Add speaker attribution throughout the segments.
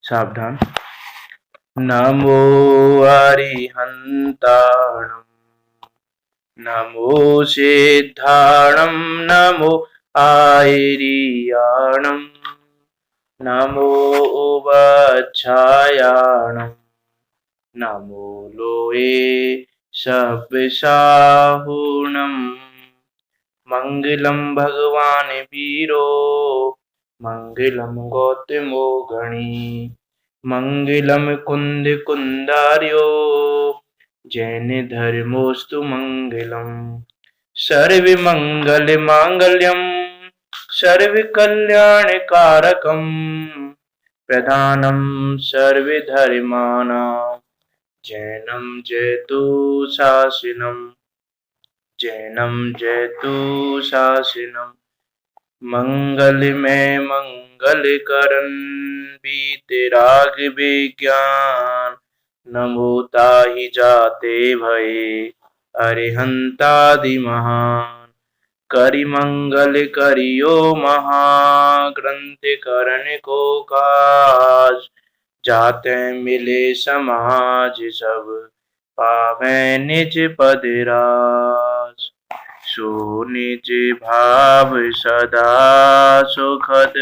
Speaker 1: सावधान। नमो अरिहंताणं नमो सिद्धाणं नमो आयर्याणं नमो वच्छायाणं नमो लोये सव्यसाहुणं मंगलम भगवान वीरो मंगलम गौतमो गणी मंगलम कुंद कुंदार्यो जैन धर्मोस्तु मंगलम सर्व मंगल मांगल्यम सर्व कल्याण कारकम प्रधानम सर्व धर्माणां जैनम जयतु शासनम जैनम जयतु शासनम मंगलमय मंगल करन बीतराग विज्ञान नमो ताहि जाते भये अरिहंतादि महान करि मंगल करियो महाग्रंथ करण को काज जाते मिले समाज सब पावे निज पद राज सो निज भाव सदा सुखद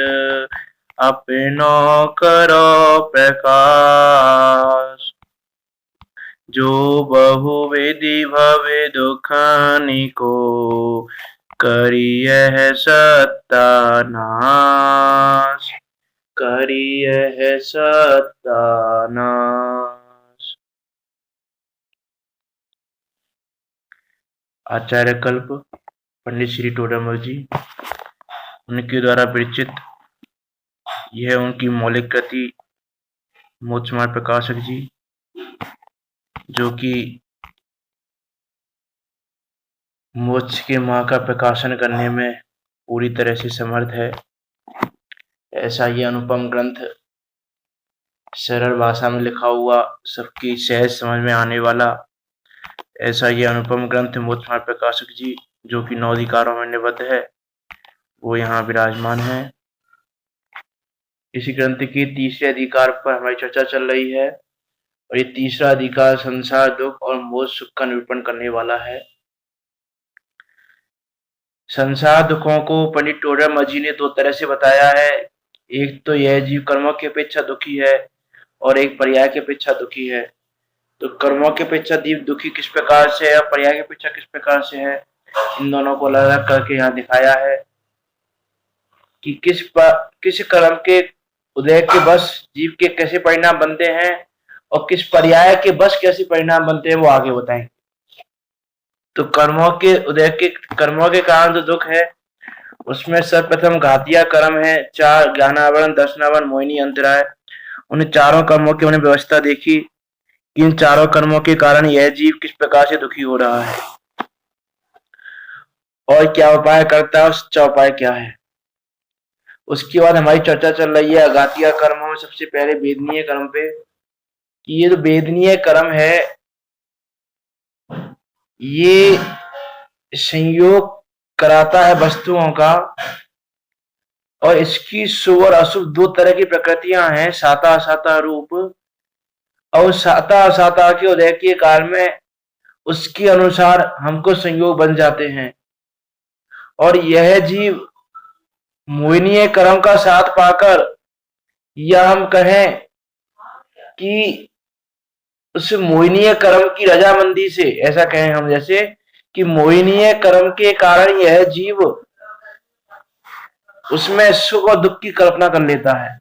Speaker 1: अपनो करो प्रकाश जो बहु विधि भव दुखानि को करियह सत्यानाश करियह सत्यानाश। आचार्य कल्प पंडित श्री टोडामल जी, उनके द्वारा विरचित यह उनकी मौलिक कृति मोक्ष मार्ग प्रकाशक जी, जो कि मोक्ष के मार्ग का प्रकाशन करने में पूरी तरह से समर्थ है। ऐसा ये अनुपम ग्रंथ, सरल भाषा में लिखा हुआ, सबकी सहज समझ में आने वाला ऐसा ये अनुपम ग्रंथ मोक्ष मार्ग प्रकाशक जी, जो कि 9 अधिकारों में निबद्ध है, वो यहाँ विराजमान है। इसी ग्रंथ के तीसरे अधिकार पर हमारी चर्चा चल रही है और ये तीसरा अधिकार संसार दुख और मोक्ष सुख का निरूपण करने वाला है। संसार दुखों को पंडित टोडरमल जी ने 2 तरह से बताया है। एक तो यह जीव कर्मों की अपेक्षा दुखी है और एक पर्याय की अपेक्षा दुखी है। तो कर्मों की अपेक्षा जीव दुखी किस प्रकार से है और पर्याय की अपेक्षा किस प्रकार से है, इन दोनों को अलग अलग करके यहाँ दिखाया है कि किस कर्म के उदय के बस जीव के कैसे परिणाम बनते हैं और किस पर्याय के बस कैसे परिणाम बनते हैं, वो आगे बताएंगे। तो कर्मों के उदय के कर्मों के कारण जो दुख है, उसमें सर्वप्रथम घातिया कर्म है 4, ज्ञानावरण, दर्शनावरण, मोहिनी, अंतराय। उन चारों कर्मों की उन्हें व्यवस्था देखी कि इन चारों कर्मों के कारण यह जीव किस प्रकार से दुखी हो रहा है और क्या उपाय करता है, उसका उपाय क्या है। उसके बाद हमारी चर्चा चल रही है अघातिया कर्मों में सबसे पहले वेदनीय कर्म पे, कि ये जो वेदनीय कर्म है ये संयोग कराता है वस्तुओं का, और इसकी शुभ और अशुभ 2 तरह की प्रकृतियां हैं, साता असाता रूप। और साता असाता के उदय के काल में उसके अनुसार हमको संयोग बन जाते हैं और यह जीव मोहिनीय कर्म का साथ पाकर, या हम कहें कि उस मोहिनीय कर्म की रजामंदी से, ऐसा कहें हम, जैसे कि मोहिनीय कर्म के कारण यह जीव उसमें सुख और दुख की कल्पना कर लेता है।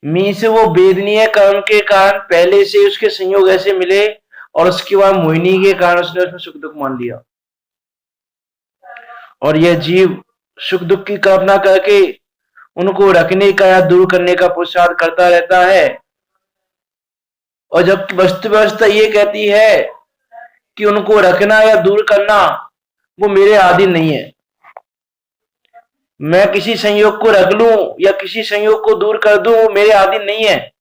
Speaker 1: मीन्स वो वेदनीय कर्म के कारण पहले से उसके संयोग ऐसे मिले और उसके बाद मोहिनी के कारण उसने उसमें सुख दुख मान लिया, और यह जीव सुख दुख की कल्पना करके उनको रखने का या दूर करने का पुरुषार्थ करता रहता है। और जब वस्तु व्यवस्था ये कहती है कि उनको रखना या दूर करना वो मेरे अधीन नहीं है, मैं किसी संयोग को रख लूं या किसी संयोग को दूर कर दूं, वो मेरे अधीन नहीं है।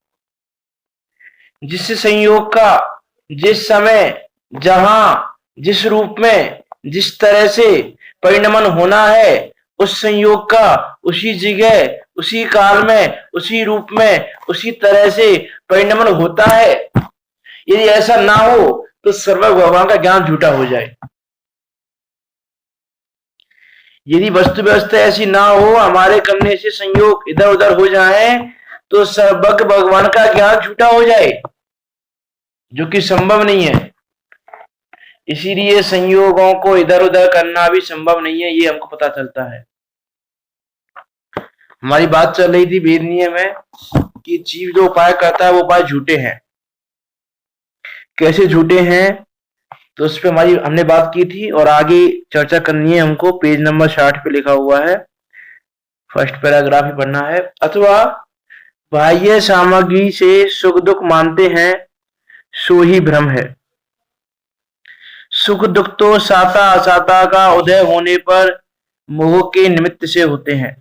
Speaker 1: जिस संयोग का जिस समय, जहां, जिस रूप में, जिस तरह से परिणमन होना है, उस संयोग का उसी जगह उसी काल में, उसी रूप में, उसी तरह से परिणमन होता है। यदि ऐसा ना हो तो सर्वज्ञ भगवान का ज्ञान झूठा हो जाए। यदि वस्तु व्यवस्था ऐसी ना हो, हमारे करने से संयोग इधर उधर हो जाए, तो सर्वज्ञ भगवान का ज्ञान झूठा हो जाए, जो कि संभव नहीं है। इसीलिए संयोगों को इधर उधर करना भी संभव नहीं है, ये हमको पता चलता है। हमारी बात चल रही थी वेद नियम में कि जीव जो उपाय करता है वो उपाय झूठे हैं। कैसे झूठे हैं, तो उस पर हमारी हमने बात की थी और आगे चर्चा करनी है हमको। पेज नंबर 60 पे लिखा हुआ है, फर्स्ट पैराग्राफ ही पढ़ना है। अथवा बाह्य सामग्री से सुख दुख मानते हैं, सो ही भ्रम है। सुख दुख तो साता असाता का उदय होने पर मोह के निमित्त से होते हैं।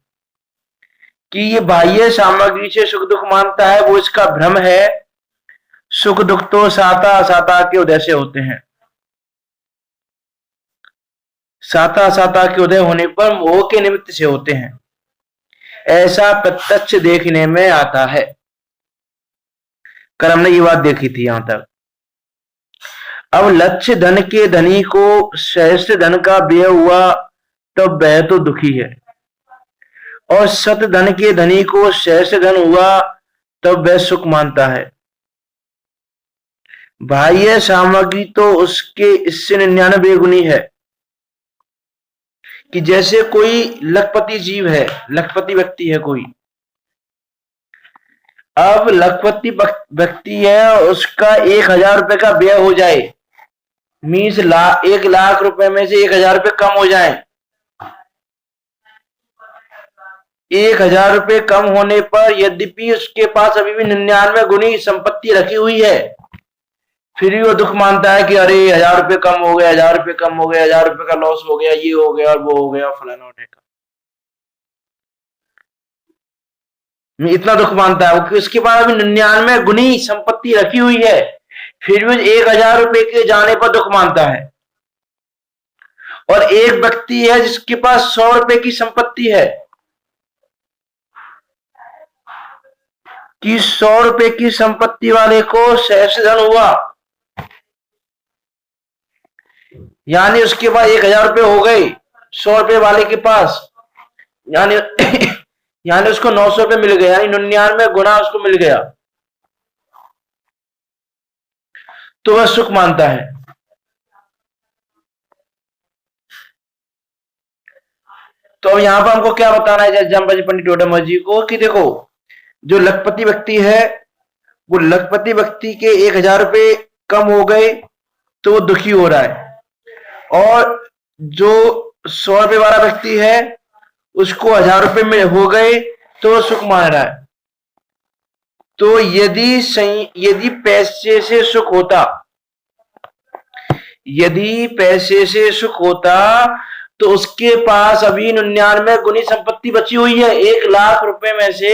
Speaker 1: कि ये बाह्य सामग्री से सुख दुख मानता है, वो इसका भ्रम है। सुख दुख तो साता असाता के उदय से होते हैं। साता असाता के उदय होने पर मोह के निमित्त से होते हैं, ऐसा प्रत्यक्ष देखने में आता है। कल हमने ये बात देखी थी यहां तक। अब लक्ष्य धन के धनी को सहस्त्र धन का व्यय हुआ तो वह तो दुखी है, और सत धन के धनी को सहस्त्र धन हुआ तब वह सुख मानता है। बाह्य सामग्री तो उसके इससे 99 गुनी है। कि जैसे कोई लखपति जीव है, लखपति व्यक्ति है कोई। अब लखपति व्यक्ति है, उसका 1000 रुपए का व्यय हो जाए, मीन्स 1 लाख रुपए में से 1000 रुपए कम हो जाए। 1000 रुपए कम होने पर यद्यपि उसके पास अभी भी 99 गुनी संपत्ति रखी हुई है, फिर भी वो दुख मानता है कि अरे 1000 रुपए कम हो गए, 1000 रुपए कम हो गए, 1000 रुपए का लॉस हो गया, ये हो गया और वो हो गया, फलाना हो गया। इतना दुख मानता है क्योंकि उसके पास अभी 99 गुनी संपत्ति रखी हुई है, फिर भी 1000 रुपए के जाने पर दुख मानता है। और एक व्यक्ति है जिसके पास 100 रुपए की संपत्ति है, कि 100 रुपए की संपत्ति वाले को सहस्त्र धन हुआ, यानी उसके पास 1000 रुपए हो गए 100 रुपए वाले के पास, यानी यानी उसको 900 रुपए मिल गए, यानी 99 गुना उसको मिल गया, तो वह सुख मानता है। तो अब यहां पर हमको क्या बताना है जमबाजी पंडित टोडरमल जी को, कि देखो जो लखपति व्यक्ति है, वो लखपति व्यक्ति के 1000 रुपए कम हो गए तो वो दुखी हो रहा है, और जो 100 रुपए वाला व्यक्ति है उसको 1000 रुपए में हो गए तो वो सुख मान रहा है। तो यदि पैसे से सुख होता, यदि पैसे से सुख होता तो उसके पास अभी 99 गुनी संपत्ति बची हुई है। 1 लाख रुपए में से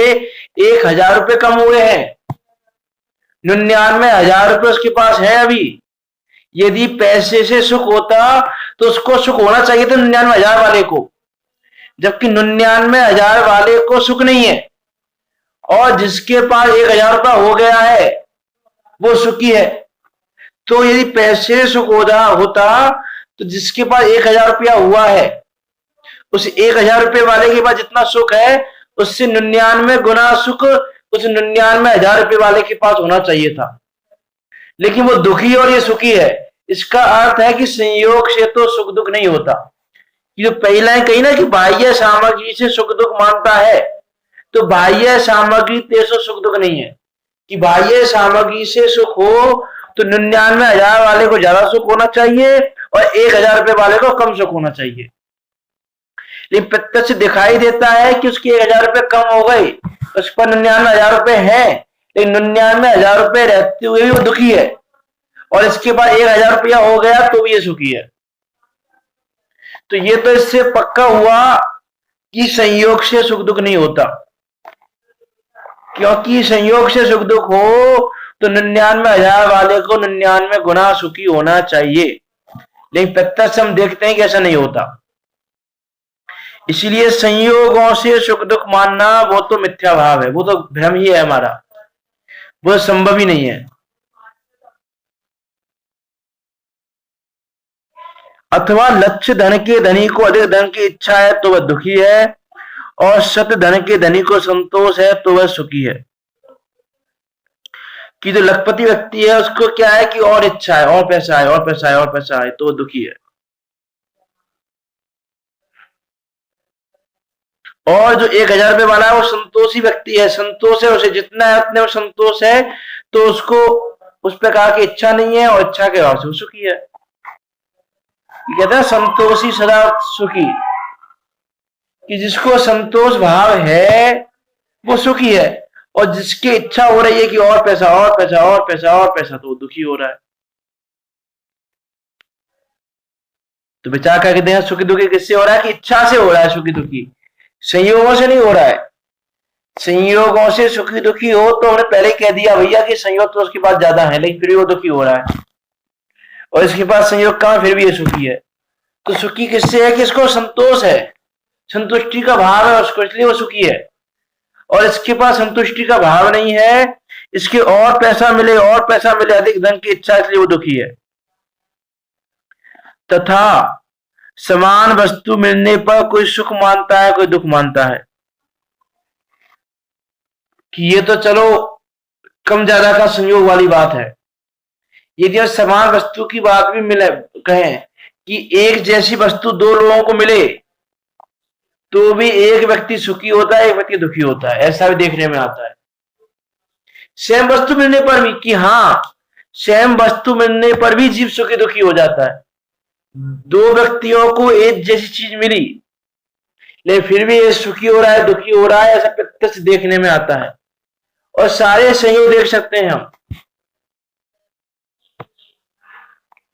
Speaker 1: 1000 रुपए कम हुए हैं, 99,000 रुपए उसके पास है अभी। यदि पैसे से सुख होता तो उसको सुख होना चाहिए था 99,000 वाले को, जबकि 99,000 वाले को सुख नहीं है, और जिसके पास 1000 रुपया हो गया है वो सुखी है। तो यदि पैसे से सुख होता तो जिसके पास 1000 रुपया हुआ है, उस 1000 रुपये वाले के पास जितना सुख है उससे 99 गुना सुख उस 99,000 रुपये वाले के पास होना चाहिए था, लेकिन वो दुखी और ये सुखी है। इसका अर्थ है कि संयोग से तो सुख दुख नहीं होता। जो पहला कही ना कि बाह्य सामग्री से सुख दुख मानता है, तो बाह्य सामग्री तेसो सुख दुख नहीं है। कि बाह्य सामग्री से सुख हो तो 99,000 वाले को ज्यादा सुख होना चाहिए और 1000 रुपए वाले को कम सुख होना चाहिए। लेकिन प्रत्यक्ष दिखाई देता है कि उसके 1000 रुपए कम हो गए, उस पर 99,000 रुपए है, लेकिन 99,000 रुपए रहते हुए भी वो दुखी है, और इसके बाद 1000 रुपया हो गया तो भी ये सुखी है। तो ये तो इससे पक्का हुआ कि संयोग से सुख दुख नहीं होता, क्योंकि संयोग से सुख दुख हो तो 99,000 वाले को 99 गुना सुखी होना चाहिए, लेकिन प्रत्यक्ष हम देखते हैं कि ऐसा नहीं होता। इसलिए संयोगों से सुख दुख मानना वो तो मिथ्या भाव है, वो तो भ्रम ही है हमारा, वो संभव ही नहीं है। अथवा लक्ष्य धन के धनी को अधिक धन की इच्छा है तो वह दुखी है, और सत्य धन के धनी को संतोष है तो वह सुखी है। कि जो लखपति व्यक्ति है उसको क्या है कि और इच्छा है, और पैसा है, और पैसा है, और पैसा है, तो वो दुखी है। और जो 1000 रुपए वाला है वो संतोषी व्यक्ति है, संतोष है, उसे जितना है उतने में संतोष है, तो उसको उस प्रकार की इच्छा नहीं है, और इच्छा के भाव से वो सुखी है। कहते हैं संतोषी सदा सुखी, कि जिसको संतोष भाव है वो सुखी है, और जिसकी इच्छा हो रही है कि और पैसा, और पैसा, और पैसा, और पैसा, तो वो दुखी हो रहा है। तो विचार करके देखा सुखी दुखी किससे हो रहा है, कि इच्छा से हो रहा है सुखी दुखी, संयोगों से नहीं हो रहा है। संयोगों से सुखी दुखी हो तो हमने पहले कह दिया भैया कि संयोग तो उसके पास ज्यादा है, लेकिन फिर भी वो दुखी हो रहा है, और इसके पास संयोग कहां, फिर भी ये सुखी है। तो सुखी किससे है, कि इसको संतोष है, संतुष्टि का भाव है उसको, इसलिए वो सुखी है। और इसके पास संतुष्टि का भाव नहीं है, इसके और पैसा मिले, और पैसा मिले, अधिक धन की इच्छा, इसलिए वो दुखी है। तथा समान वस्तु मिलने पर कोई सुख मानता है, कोई दुख मानता है, कि ये तो चलो कम ज्यादा का संयोग वाली बात है। यदि समान वस्तु की बात भी मिले, कहें कि एक जैसी वस्तु दो लोगों को मिले तो भी एक व्यक्ति सुखी होता है, एक व्यक्ति दुखी होता है, ऐसा भी देखने में आता है। सेम वस्तु मिलने पर भी, कि हाँ सेम वस्तु मिलने पर भी जीव सुखी दुखी हो जाता है। दो व्यक्तियों को एक जैसी चीज मिली, लेकिन फिर भी ये सुखी हो रहा है, दुखी हो रहा है, ऐसा प्रत्यक्ष देखने में आता है। और सारे संयोग देख सकते हैं हम,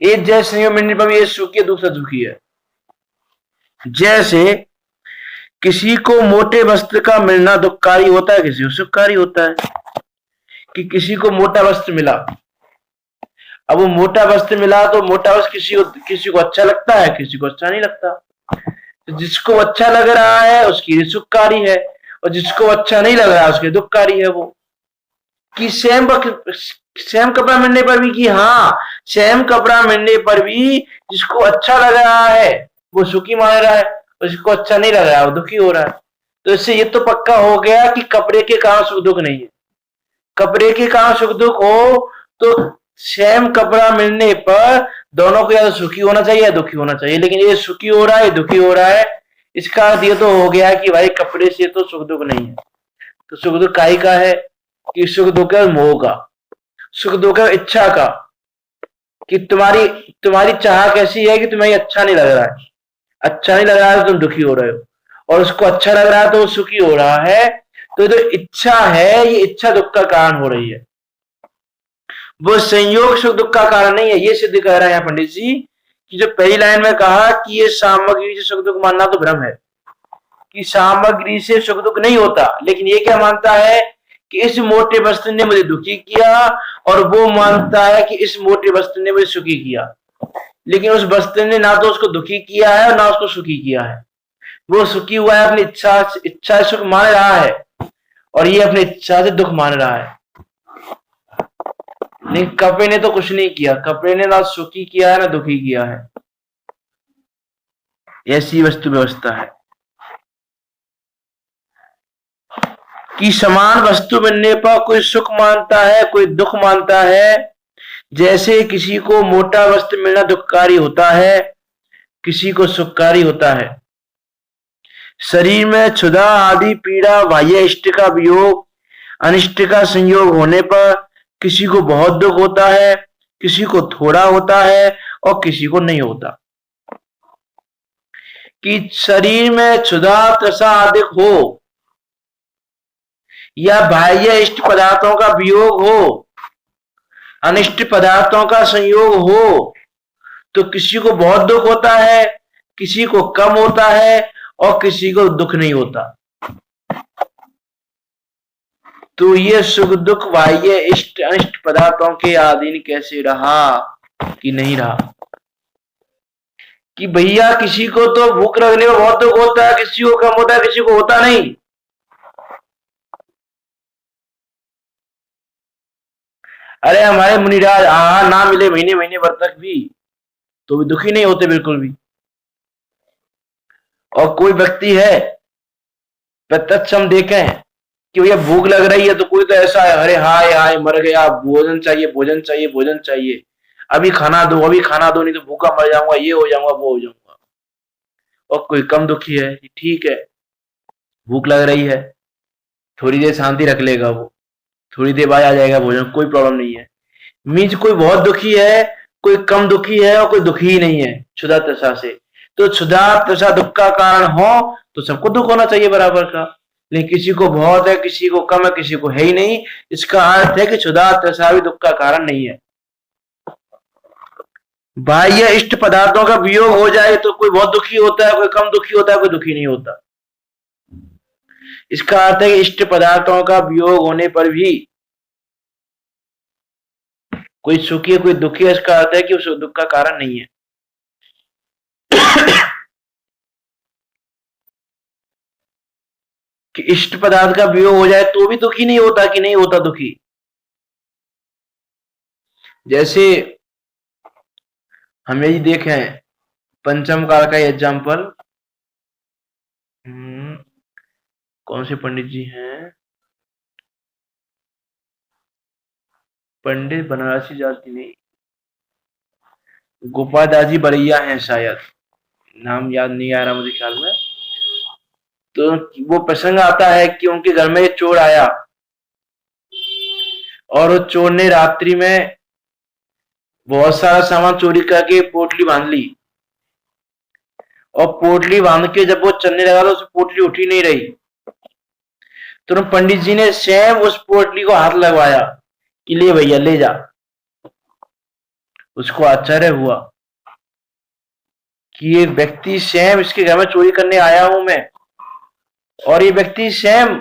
Speaker 1: एक जैसे संयोग मिलने पर भी ये सुखी है, दूसरा दुखी है। जैसे किसी को मोटे वस्त्र का मिलना दुखकारी होता है, किसी को सुखकारी होता है। कि किसी को मोटा वस्त्र मिला, अब वो मोटा वस्त्र मिला तो मोटा वस्त्र किसी को अच्छा लगता है, किसी को अच्छा नहीं लगता। तो जिसको अच्छा लग रहा है उसकी लिए सुखकारी है, और जिसको अच्छा नहीं लग रहा है उसके दुखकारी है। वो कि सेम कपड़ा मिलने पर भी, कि हाँ सेम कपड़ा मिलने पर भी जिसको अच्छा लग रहा है वो सुखी मान रहा है, और जिसको अच्छा नहीं लग रहा है वो दुखी हो रहा है। तो इससे ये तो पक्का हो गया कि कपड़े के कारण सुख दुख नहीं है। कपड़े के कारण सुख दुख हो तो सेम कपड़ा मिलने पर दोनों को या तो सुखी होना चाहिए या दुखी होना चाहिए, लेकिन ये सुखी हो रहा है, दुखी हो रहा है, इसका अर्थ ये तो हो गया कि भाई कपड़े से तो सुख दुख नहीं है। तो सुख दुख काई का है, कि सुख दुख है मोह का, सुख दुख है इच्छा का, कि तुम्हारी चाह कैसी है कि तुम्हें अच्छा नहीं लग रहा है, अच्छा नहीं लग रहा है तो तुम दुखी हो रहे हो, और उसको अच्छा लग रहा है तो वो सुखी हो रहा है। तो जो इच्छा है ये इच्छा दुख का कारण हो रही है, वो संयोग सुख दुख का कारण नहीं है। ये सिद्ध कह रहे हैं पंडित जी कि जो पहली लाइन में कहा कि ये सामग्री से सुख दुख मानना तो भ्रम है, कि सामग्री से सुख दुख नहीं होता, लेकिन ये क्या मानता है कि इस मोटे वस्त्र ने मुझे दुखी किया, और वो मानता है कि इस मोटे वस्त्र ने मुझे सुखी किया, लेकिन उस वस्त्र ने ना तो उसको दुखी किया है और ना उसको सुखी किया है। वो सुखी हुआ है, अपनी इच्छा सुख मान रहा है, और ये अपनी इच्छा से दुख मान रहा है। लेकिन कपड़े ने तो कुछ नहीं किया, कपड़े ने ना सुखी किया है ना दुखी किया है। ऐसी वस्तु व्यवस्था है कि समान वस्तु मिलने पर कोई सुख मानता है, कोई दुख मानता है। जैसे किसी को मोटा वस्त्र मिलना दुखकारी होता है, किसी को सुखकारी होता है। शरीर में क्षुधा आदि पीड़ा, बाह्य इष्ट का वियोग, अनिष्ट का संयोग होने पर किसी को बहुत दुख होता है, किसी को थोड़ा होता है, और किसी को नहीं होता। कि शरीर में क्षुधा तृषा अधिक हो, या बाह्य इष्ट पदार्थों का वियोग हो, अनिष्ट पदार्थों का संयोग हो, तो किसी को बहुत दुख होता है, किसी को कम होता है, और किसी को दुख नहीं होता। तो ये सुख दुख बाह्य इष्ट अनिष्ट पदार्थों के अधीन कैसे रहा कि नहीं रहा। कि भैया किसी को तो भूख लगने में बहुत दुख होता है, किसी को कम होता है, किसी को होता नहीं। अरे हमारे मुनिराज आहार ना मिले महीने महीने भर तक भी तो भी दुखी नहीं होते बिल्कुल भी। और कोई व्यक्ति है प्रत्यक्ष हम देखें कि भैया भूख लग रही है तो कोई तो ऐसा है, अरे हाय हाय मर गया, भोजन चाहिए भोजन चाहिए भोजन चाहिए, अभी खाना दो अभी खाना दो, नहीं तो भूखा मर जाऊंगा, ये हो जाऊंगा वो हो जाऊंगा। और कोई कम दुखी है, ठीक है भूख लग रही है, थोड़ी देर शांति रख लेगा वो, थोड़ी देर बाद आ जाएगा भोजन, कोई प्रॉब्लम नहीं है। मीन्स कोई बहुत दुखी है, कोई कम दुखी है और कोई दुखी ही नहीं है क्षुधा तृषा से। तो क्षुधा तृषा दुख का कारण हो तो सबको दुख होना चाहिए बराबर का, लेकिन किसी को बहुत है किसी को कम है किसी को है ही नहीं, इसका अर्थ है कि क्षुधा तृषा भी दुख का कारण नहीं है। बाह्य इष्ट पदार्थों का वियोग हो जाए तो कोई बहुत दुखी होता है, कोई कम दुखी होता है, कोई दुखी नहीं होता। इसका अर्थ है कि इष्ट पदार्थों का वियोग होने पर भी कोई सुखी है कोई दुखी है, इसका अर्थ है कि उस दुख का कारण नहीं है। कि इष्ट पदार्थ का वियोग हो जाए तो भी दुखी नहीं होता कि नहीं होता दुखी। जैसे हम यही देखें पंचम काल का एग्जाम्पल, कौन से पंडित जी हैं, पंडित बनारसी जाति नहीं, गोपाल दास जी बरैया हैं शायद, नाम याद नहीं आ रहा मुझे ख्याल में। तो वो प्रसंग आता है कि उनके घर में एक चोर आया और उस चोर ने रात्रि में बहुत सारा सामान चोरी करके पोटली बांध ली, और पोटली बांध के जब वो चलने लगा तो उस पोटली उठी नहीं रही। तो पंडित जी ने स्वयं उस पोटली को हाथ लगवाया कि ले भैया ले जा। उसको आश्चर्य हुआ कि ये व्यक्ति स्वयं इसके घर में चोरी करने आया हूं मैं, और ये व्यक्ति स्वयं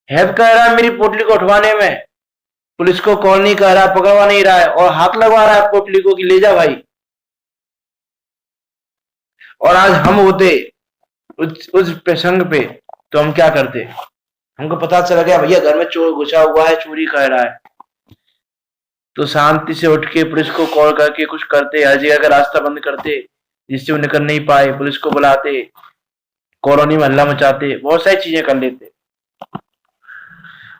Speaker 1: हेल्प कर रहा है मेरी पोटली को उठवाने में, पुलिस को कॉल नहीं कर रहा, पकड़वा नहीं रहा है और हाथ लगवा रहा है पोटली को कि ले जा भाई। और आज हम होते उस प्रसंग पे तो हम क्या करते, हमको पता चला गया भैया घर में चोर घुसा हुआ है चोरी कर रहा है, तो शांति से उठ के पुलिस को कॉल करके कुछ करते, हर जगह का रास्ता बंद करते जिससे वो निकल नहीं पाए, पुलिस को बुलाते, कॉलोनी में हल्ला मचाते, बहुत सारी चीजें कर लेते।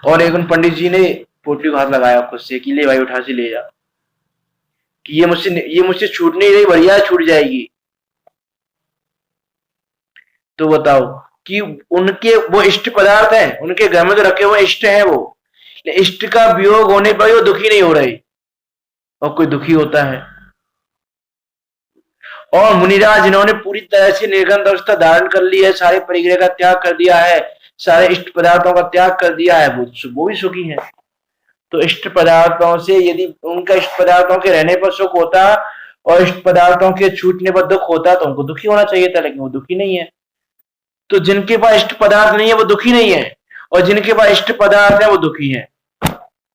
Speaker 1: और एक उन पंडित जी ने पोटली को हाथ लगाया खुद से कि ले भाई उठा से ले जा, कि ये मुझसे छूट नहीं रही, बढ़िया छूट जाएगी। तो बताओ कि उनके वो इष्ट पदार्थ है, उनके घर में तो रखे हुए इष्ट है, वो इष्ट का वियोग होने पर वो दुखी नहीं हो रही और कोई दुखी होता है। और मुनिराज जिन्होंने पूरी तरह से निर्गंध अवस्था धारण कर ली है, सारे परिग्रह का त्याग कर दिया है, सारे इष्ट पदार्थों का त्याग कर दिया है, वो भी सुखी है। तो इष्ट पदार्थों से यदि उनका इष्ट पदार्थों के रहने पर सुख होता और इष्ट पदार्थों के छूटने पर दुख होता तो उनको दुखी होना चाहिए था, लेकिन वो दुखी नहीं है। तो जिनके पास इष्ट पदार्थ नहीं है वो दुखी नहीं है, और जिनके पास इष्ट पदार्थ है वो दुखी है।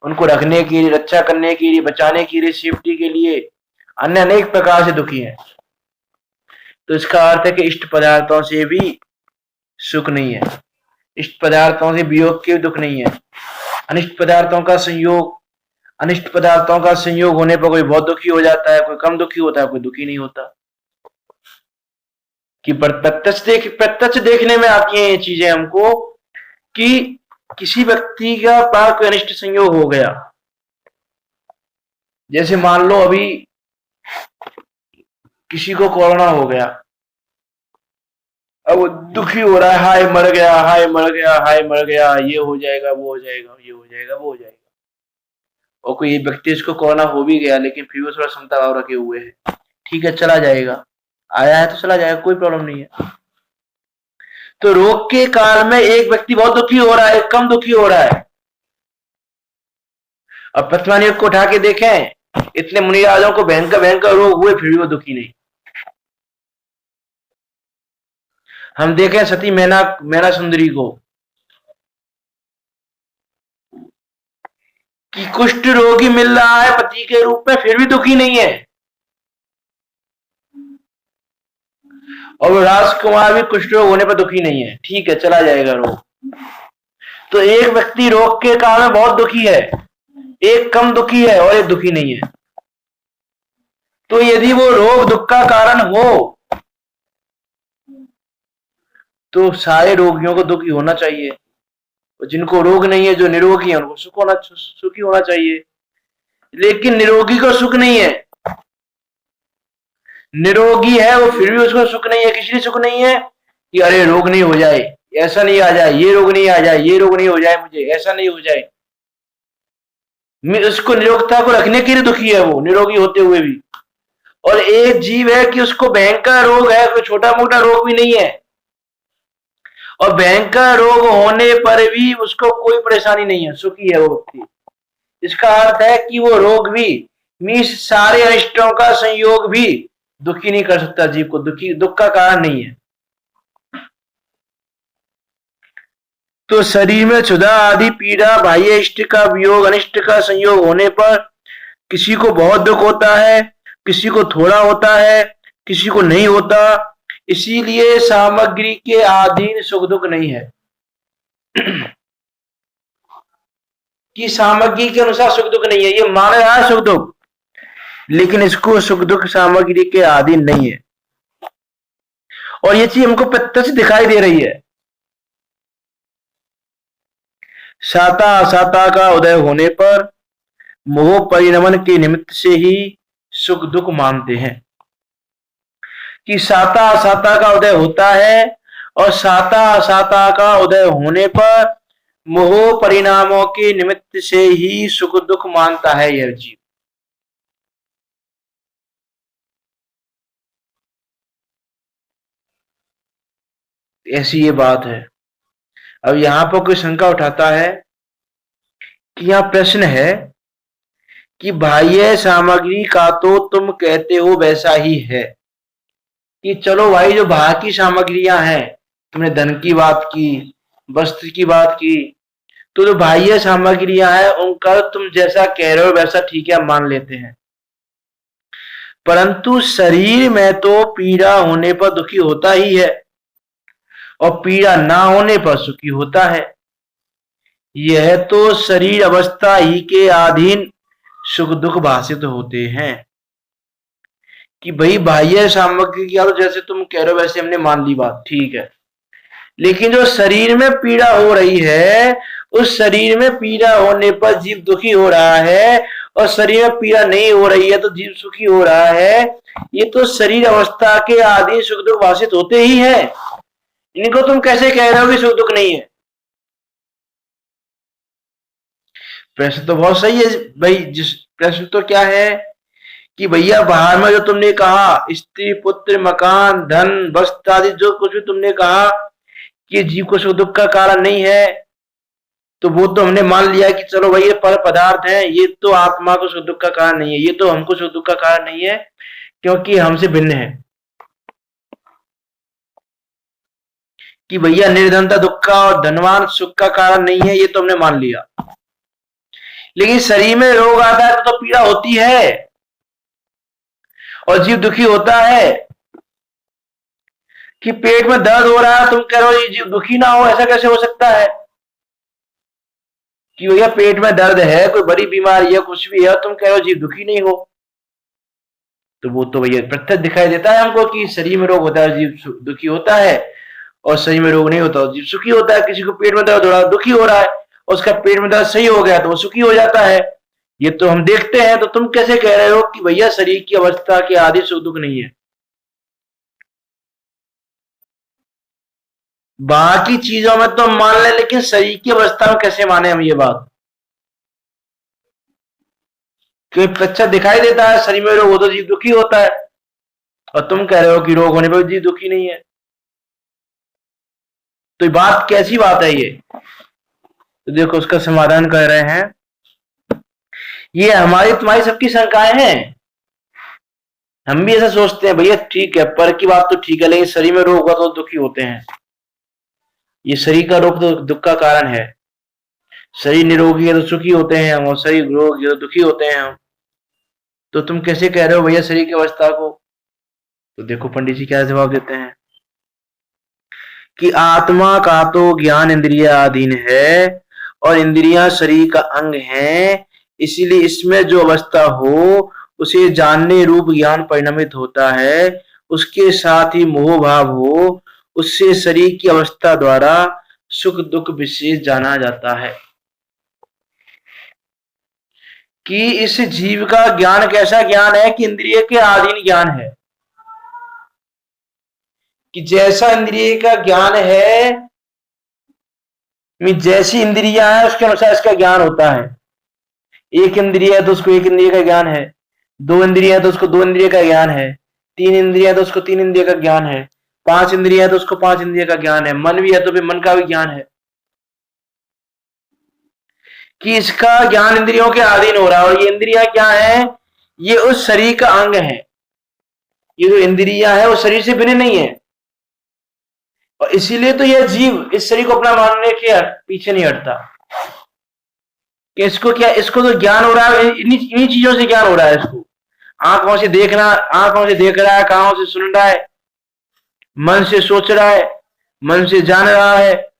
Speaker 1: उनको रखने के लिए, रक्षा करने के लिए, बचाने के लिए, सेफ्टी के लिए अन्य अनेक प्रकार से दुखी है। तो इसका अर्थ है कि इष्ट पदार्थों से भी सुख नहीं है, इष्ट पदार्थों से वियोग के दुख नहीं है। अनिष्ट पदार्थों का संयोग, अनिष्ट पदार्थों का संयोग होने पर कोई बहुत दुखी हो जाता है, कोई कम दुखी होता है, कोई दुखी नहीं होता। कि प्रत्यक्ष देखने में आती हैं ये चीजें हमको कि किसी व्यक्ति का पास कोई अनिष्ट संयोग हो गया। जैसे मान लो अभी किसी को कोरोना हो गया, अब वो दुखी हो रहा है, हाय मर गया हाय मर गया हाय मर गया, ये हो जाएगा वो हो जाएगा ये हो जाएगा वो हो जाएगा। और कोई व्यक्ति इसको कोरोना हो भी गया लेकिन फिर भी थोड़ा क्षमता भाव रखे हुए है, ठीक है चला जाएगा, आया है तो चला जाएगा, कोई प्रॉब्लम नहीं है। तो रोग के काल में एक व्यक्ति बहुत दुखी हो रहा है, एक कम दुखी हो रहा है। अब पतवानी को उठा के देखें, इतने मुनिराजों को भयंकर भयंकर रोग हुए फिर भी वो दुखी नहीं। हम देखें सती मैना सुंदरी को कि कुष्ठ रोगी मिल रहा है पति के रूप में फिर भी दुखी नहीं है। और वो राजकुमार भी कुष्ठ रोग होने पर दुखी नहीं है, ठीक है, चला जाएगा रोग। तो एक व्यक्ति रोग के कारण बहुत दुखी है, एक कम दुखी है और एक दुखी नहीं है। तो यदि वो रोग दुख का कारण हो तो सारे रोगियों को दुखी होना चाहिए, और जिनको रोग नहीं है, जो निरोगी है, उनको सुखी होना चाहिए। लेकिन निरोगी को सुख नहीं है, निरोगी है वो फिर भी उसको सुख नहीं है। किस लिए सुख नहीं है? कि अरे रोग नहीं हो जाए, ऐसा नहीं आ जाए, ये रोग नहीं आ जाए, ये रोग नहीं हो जाए, मुझे ऐसा नहीं हो जाए। उसको निरोगता को रखने के लिए दुखी है वो, निरोगी होते हुए भी। और एक जीव है कि उसको भयंकर रोग है, कोई छोटा मोटा रोग भी नहीं है, और भयंकर रोग होने पर भी उसको कोई परेशानी नहीं है, सुखी है वो व्यक्ति। इसका अर्थ है कि वो रोग भी मीन्स सारे अनिष्टों का संयोग भी दुखी नहीं कर सकता जीव को, दुख का कारण नहीं है। तो शरीर में क्षुधा आदि पीड़ा, बाह्य इष्ट का वियोग, अनिष्ट का संयोग होने पर किसी को बहुत दुख होता है, किसी को थोड़ा होता है, किसी को नहीं होता। इसीलिए सामग्री के अधीन सुख दुख नहीं है कि सामग्री के अनुसार सुख दुख नहीं है, ये मान रहा है सुख दुख, लेकिन इसको सुख दुख सामग्री के अधीन नहीं है। और ये चीज हमको प्रत्यक्ष दिखाई दे रही है। साता असाता का उदय होने पर मोह परिणमन के निमित्त से ही सुख दुख मानते हैं कि साता असाता का उदय होता है, और साता असाता का उदय होने पर मोह परिणामों के निमित्त से ही सुख दुख मानता है यह जीव। ऐसी ये बात है। अब यहां पर कोई शंका उठाता है कि यहां प्रश्न है कि बाह्य सामग्री का तो तुम कहते हो वैसा ही है, कि चलो भाई जो बाहर की सामग्रियां हैं, तुमने धन की बात की, वस्त्र की बात की, तो जो बाह्य सामग्रियां हैं उनका तुम जैसा कह रहे हो वैसा ठीक है, हम मान लेते हैं। परंतु शरीर में तो पीड़ा होने पर दुखी होता ही है, और पीड़ा ना होने पर सुखी होता है। यह तो शरीर अवस्था ही के अधीन सुख दुख भाषित होते हैं कि भाई बाह्य सामग्री की जैसे तुम कह रहे हो वैसे हमने मान ली बात, ठीक है। लेकिन जो शरीर में पीड़ा हो रही है, उस शरीर में पीड़ा होने पर जीव दुखी हो रहा है, और शरीर में पीड़ा नहीं हो रही है तो जीव सुखी हो रहा है। ये तो शरीर अवस्था के आदि सुख दुख भाषित होते ही है। इनको तुम कैसे कह रहे हो कि सुख दुख नहीं है? प्रश्न तो बहुत सही है भाई। जिस प्रश्न तो क्या है कि भैया बाहर में जो तुमने कहा, स्त्री पुत्र मकान धन वस्त्र आदि जो कुछ भी तुमने कहा कि जीव को सुख दुख का कारण नहीं है, तो वो तो हमने मान लिया कि चलो भाई ये पर पदार्थ है, ये तो आत्मा को सुख दुख का कारण नहीं है, ये तो हमको सुख दुख का कारण नहीं है क्योंकि हमसे भिन्न है। कि भैया निर्धनता दुख का और धनवान सुख का कारण नहीं है, ये तो हमने मान लिया। लेकिन शरीर में रोग आता है तो पीड़ा होती है और जीव दुखी होता है। कि पेट में दर्द हो रहा है, तुम कह रहे हो जीव दुखी ना हो, ऐसा कैसे हो सकता है? कि भैया पेट में दर्द है, कोई बड़ी बीमारी है, कुछ भी है, तुम कह रहे हो जीव दुखी नहीं हो। तो वो तो भैया प्रत्यक्ष दिखाई देता है हमको कि शरीर में रोग होता है जीव दुखी होता है, और शरीर में रोग नहीं होता जीव सुखी होता है। किसी को पेट में दर्द हो रहा है, दुखी हो रहा है, और उसका पेट में दर्द सही हो गया तो वो सुखी हो जाता है। ये तो हम देखते हैं। तो तुम कैसे कह रहे हो कि भैया शरीर की अवस्था के आदि सुख दुख नहीं है? बाकी चीजों में तो मान ले, लेकिन शरीर की अवस्था में कैसे माने हम ये बात? क्योंकि अच्छा दिखाई देता है शरीर में रोग हो तो जीव दुखी होता है, और तुम कह रहे हो कि रोग होने पर जीव दुखी नहीं है। तो ये बात कैसी बात है ये? तो देखो उसका समाधान कर रहे हैं। ये हमारी तुम्हारी सबकी शंकाएं हैं। हम भी ऐसा सोचते हैं भैया ठीक है, पर की बात तो ठीक है, लेकिन शरीर में रोग होगा तो दुखी होते हैं। ये शरीर का रोग तो दुख का कारण है। शरीर निरोगी है तो सुखी होते हैं हम, और शरीर रोगी है तो दुखी होते हैं हम। तो तुम कैसे कह रहे हो भैया शरीर की अवस्था को? तो देखो पंडित जी क्या जवाब देते हैं कि आत्मा का तो ज्ञान इंद्रियाधीन है और इंद्रियां शरीर का अंग है, इसीलिए इसमें जो अवस्था हो उसे जानने रूप ज्ञान परिणमित होता है। उसके साथ ही मोह भाव हो, उससे शरीर की अवस्था द्वारा सुख दुख विशेष जाना जाता है। कि इस जीव का ज्ञान कैसा ज्ञान है कि इंद्रिय के अधीन ज्ञान है, कि जैसा इंद्रिय का ज्ञान है, जैसी इंद्रियां है उसके अनुसार इसका ज्ञान होता है। एक इंद्रिय है तो उसको एक इंद्रिय का ज्ञान है, दो इंद्रिय है तो उसको दो इंद्रिय का ज्ञान है, तीन इंद्रिय है तो उसको तीन इंद्रिय का ज्ञान है, पांच इंद्रिय है तो उसको पांच इंद्रिय का ज्ञान है, मन भी है तो फिर मन का भी ज्ञान है। कि इसका ज्ञान इंद्रियों के अधीन हो रहा है। और ये इंद्रिया क्या है, ये उस शरीर का अंग है। ये जो इंद्रिया है वो शरीर से भिन्न नहीं है, और इसीलिए तो यह जीव इस शरीर को अपना मानने के पीछे नहीं हटता। कि इसको क्या, इसको तो ज्ञान हो रहा है, इन्हीं चीजों से ज्ञान हो रहा है इसको। आंखों से देखना, आंखों से देख रहा है, कानों से सुन रहा है, मन से सोच रहा है, मन से जान रहा है,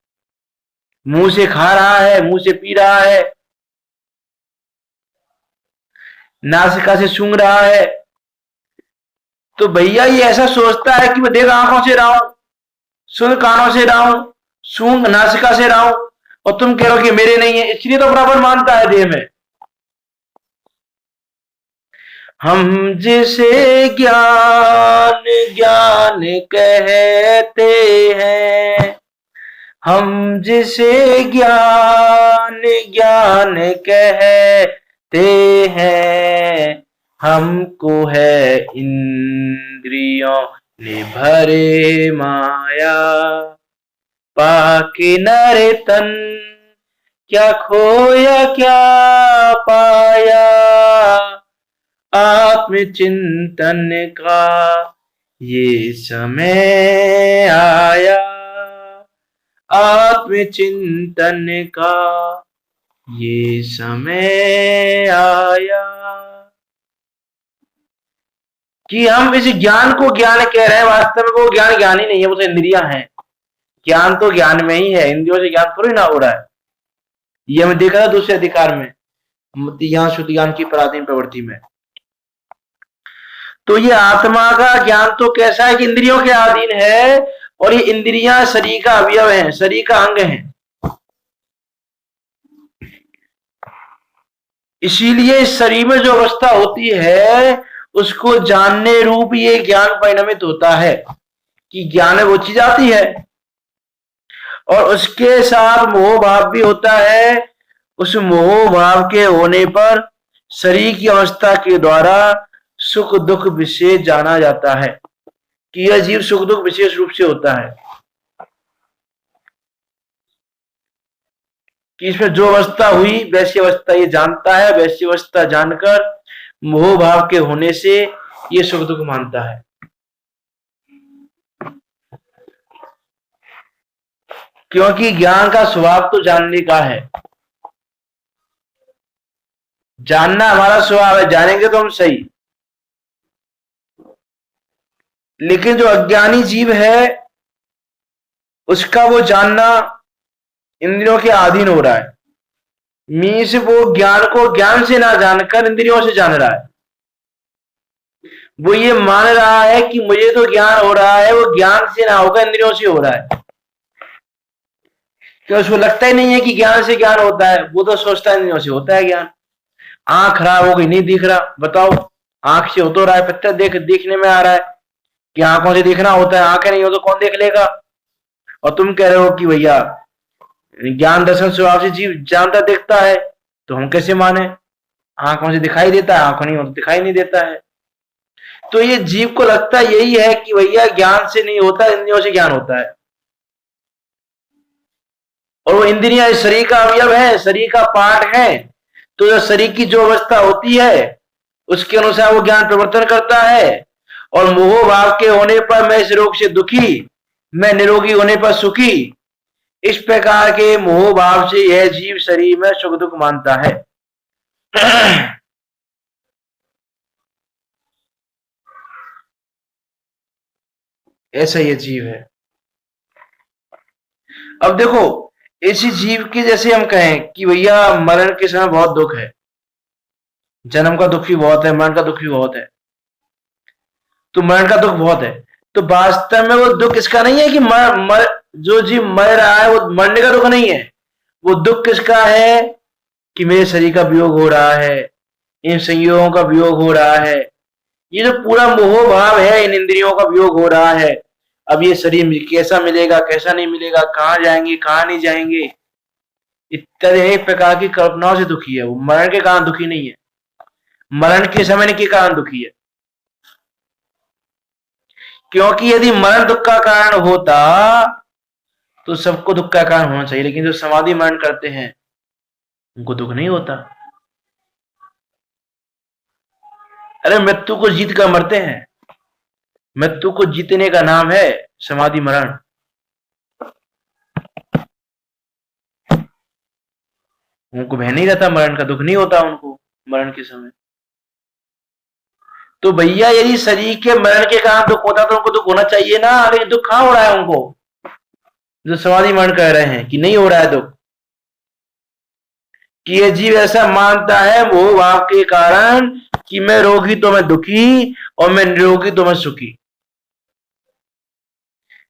Speaker 1: मुंह से खा रहा है, मुंह से पी रहा है, नासिका से सूंघ रहा है। तो भैया ये ऐसा सोचता है कि मैं देख आंखों से रहा हूं, सुन कानों से रहा हूं, सूंघ नासिका से रहा हूं, और तुम कह रहे हो कि मेरे नहीं है, इसलिए तो बराबर मानता है देह में। हम जिसे ज्ञान ज्ञान कहते हैं, हम जिसे ज्ञान ज्ञान कहते हैं, हमको है इंद्रियों ने भरे माया, पाके नर तन क्या खोया क्या पाया, आत्मचिंतन का ये समय आया, आत्मचिंतन का ये समय आया। कि हम इस ज्ञान को ज्ञान कह रहे हैं, वास्तव में वो ज्ञान ज्ञान ही नहीं है, वो तो इंद्रियां हैं। ज्ञान तो ज्ञान में ही है, इंद्रियों से ज्ञान थोड़ी ना हो रहा है। ये हमें देखा था दूसरे अधिकार में, ज्ञान शुद्ध ज्ञान की पराधीन प्रवृत्ति में। तो ये आत्मा का ज्ञान तो कैसा है कि इंद्रियों के अधीन है, और ये इंद्रियां शरीर का अवयव है, शरीर का अंग है। इसीलिए इस शरीर में जो अवस्था होती है उसको जानने रूप ये ज्ञान परिणमित होता है। कि ज्ञान में वो चीज आती है, और उसके साथ मोह भाव भी होता है। उस मोह भाव के होने पर शरीर की अवस्था के द्वारा सुख दुख विशेष जाना जाता है, कि यह जीव सुख दुख विशेष रूप से होता है। कि इसमें जो अवस्था हुई वैसी अवस्था ये जानता है, वैसी अवस्था जानकर मोह भाव के होने से ये सुख दुख मानता है। क्योंकि ज्ञान का स्वभाव तो जानने का है, जानना हमारा स्वभाव है, जानेंगे तो हम सही। लेकिन जो अज्ञानी जीव है उसका वो जानना इंद्रियों के अधीन हो रहा है। मीन्स वो ज्ञान को ज्ञान से ना जानकर इंद्रियों से जान रहा है। वो ये मान रहा है कि मुझे तो ज्ञान हो रहा है, वो ज्ञान से ना होकर इंद्रियों से हो रहा है। क्यों, उसको लगता ही नहीं है कि ज्ञान से ज्ञान होता है, वो तो सोचता है इंद्रियों से होता है ज्ञान। आंख खराब हो गई, नहीं दिख रहा, बताओ आंख से हो तो रहा है, पत्थर देखने में आ रहा है कि आंखों से देखना होता है, आंखें नहीं हो तो कौन देख लेगा। और तुम कह रहे हो कि भैया ज्ञान दर्शन स्वभाव से जीव जानता देखता है, तो हम कैसे माने, आंखों से दिखाई देता है, आंखों नहीं हो तो दिखाई नहीं देता है। तो ये जीव को लगता यही है कि भैया ज्ञान से नहीं होता, इंद्रियों से ज्ञान होता है। और वो इंद्रियां शरीर का अवयव है, शरीर का पार्ट है। तो जो शरीर की जो अवस्था होती है उसके अनुसार वो ज्ञान प्रवर्तन करता है। और मोह भाव के होने पर मैं इस रोग से दुखी, मैं निरोगी होने पर सुखी, इस प्रकार के मोह भाव से यह जीव शरीर में सुख दुख मानता है। ऐसा ये जीव है। अब देखो, इसी जीव के जैसे हम कहें कि भैया मरण के समय बहुत दुख है, जन्म का दुख भी बहुत है, मरण का दुख भी बहुत है, तो मरण का दुख बहुत है, तो वास्तव में वो दुख इसका नहीं है कि जो जीव मर रहा है वो मरने का दुख नहीं है। वो दुख किसका है कि मेरे शरीर का वियोग हो रहा है, इन संयोगों का वियोग हो रहा है, ये जो पूरा मोह भाव है, इन इंद्रियों का वियोग हो रहा है। अब ये शरीर कैसा मिलेगा, कैसा नहीं मिलेगा, कहाँ जाएंगे, कहाँ नहीं जाएंगे, इत्यादि एक प्रकार की कल्पनाओं से दुखी है। वो मरण के कारण दुखी नहीं है, मरण के समय के कारण दुखी है। क्योंकि यदि मरण दुख का कारण होता तो सबको दुख का कारण होना चाहिए, लेकिन जो समाधि मरण करते हैं उनको दुख नहीं होता। अरे मृत्यु को जीत कर मरते हैं, मृत्यु को जीतने का नाम है समाधि मरण। उनको भय नहीं रहता, मरण का दुख नहीं होता उनको मरण के समय। तो भैया यदि शरीर के मरण के कारण दुख होता तो उनको दुख होना चाहिए ना, लेकिन दुख कहां हो रहा है उनको, जो समाधि मरण कह रहे हैं कि नहीं हो रहा है दुख, कि ये जीव ऐसा मानता है मोह भाव के कारण कि मैं रोगी तो मैं दुखी और मैं निरोगी तो मैं सुखी।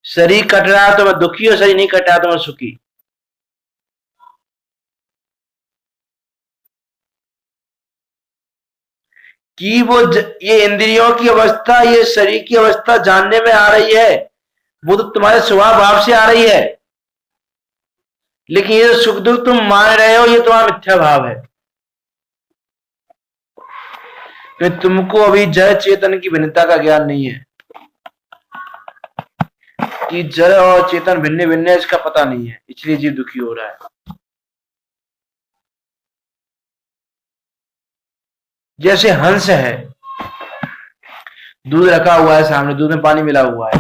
Speaker 1: शरीर कट रहा है तो मैं दुखी और शरीर नहीं कट रहा तो मैं सुखी। कि ये इंद्रियों की अवस्था, ये शरीर की अवस्था जानने में आ रही है, वो तो तुम्हारे स्वभाव भाव से आ रही है, लेकिन ये सुख दुख तुम मान रहे हो ये तुम्हारा मिथ्या भाव है। कि तुमको अभी जड़ चेतन की भिन्नता का ज्ञान नहीं है, कि जड़ और चेतन भिन्न भिन्न है इसका पता नहीं है, इसलिए जीव दुखी हो रहा है। जैसे हंस है, दूध रखा हुआ है सामने, दूध में पानी मिला हुआ है,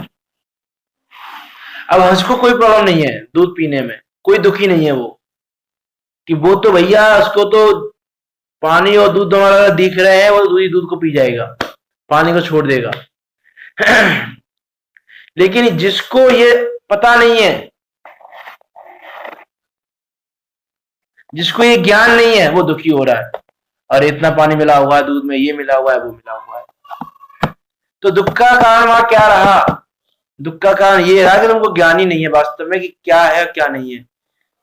Speaker 1: अब हंस को कोई प्रॉब्लम नहीं है दूध पीने में, कोई दुखी नहीं है वो, कि वो तो भैया उसको तो पानी और दूध दोनों दिख रहे हैं, वो दूध को पी जाएगा, पानी को छोड़ देगा। लेकिन जिसको ये पता नहीं है, जिसको ये ज्ञान नहीं है, वो दुखी हो रहा है। और इतना पानी मिला हुआ है दूध में, ये मिला हुआ है, वो मिला हुआ है। तो दुख का कारण वहां क्या रहा? दुख का कारण ये रहा कि तुमको ज्ञान ही नहीं है वास्तव में कि क्या है क्या नहीं है।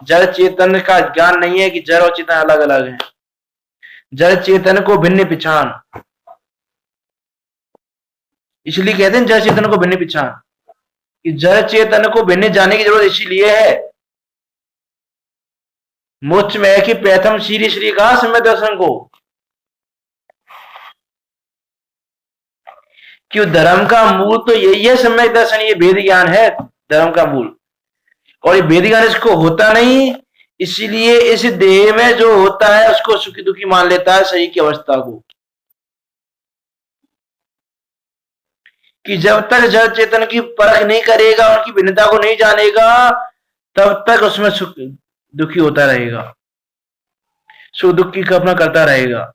Speaker 1: जड़ चेतन का ज्ञान नहीं है कि जड़ और चेतन अलग अलग है। जड़ चेतन को भिन्न पहचान, इसलिए कहते हैं जड़ चेतन को भिन्न पहचान, कि जड़ चेतन को भिन्न जाने की जरूरत इसीलिए है। मोक्ष में है कि प्रथम श्री श्री कहा सम्यक दर्शन को, क्यों धर्म का मूल तो यही है सम्यक दर्शन, ये वेद ज्ञान है धर्म का मूल। और ये वेद ज्ञान इसको होता नहीं, इसीलिए इस देह में जो होता है उसको सुखी दुखी मान लेता है शरीर की अवस्था को, कि जब तक जड़ चेतन की परख नहीं करेगा, उनकी भिन्नता को नहीं जानेगा, तब तक उसमें सुख दुखी होता रहेगा, सुख दुख की कल्पना करता रहेगा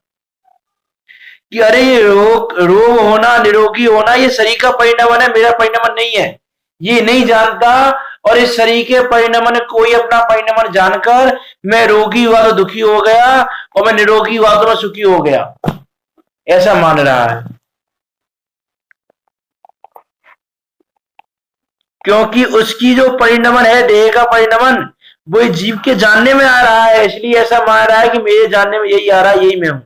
Speaker 1: कि अरे ये रोग होना, निरोगी होना ये शरीर का परिणाम है, मेरा परिणाम नहीं है, ये नहीं जानता। और इस शरीर के परिणाम कोई अपना परिणाम जानकर मैं रोगी हुआ तो दुखी हो गया और मैं निरोगी हुआ तो मैं सुखी हो गया, ऐसा मान रहा है। क्योंकि उसकी जो परिणमन है, देह का परिणमन, वो जीव के जानने में आ रहा है, इसलिए ऐसा मान रहा है कि मेरे जानने में यही आ रहा है, यही मैं हूं।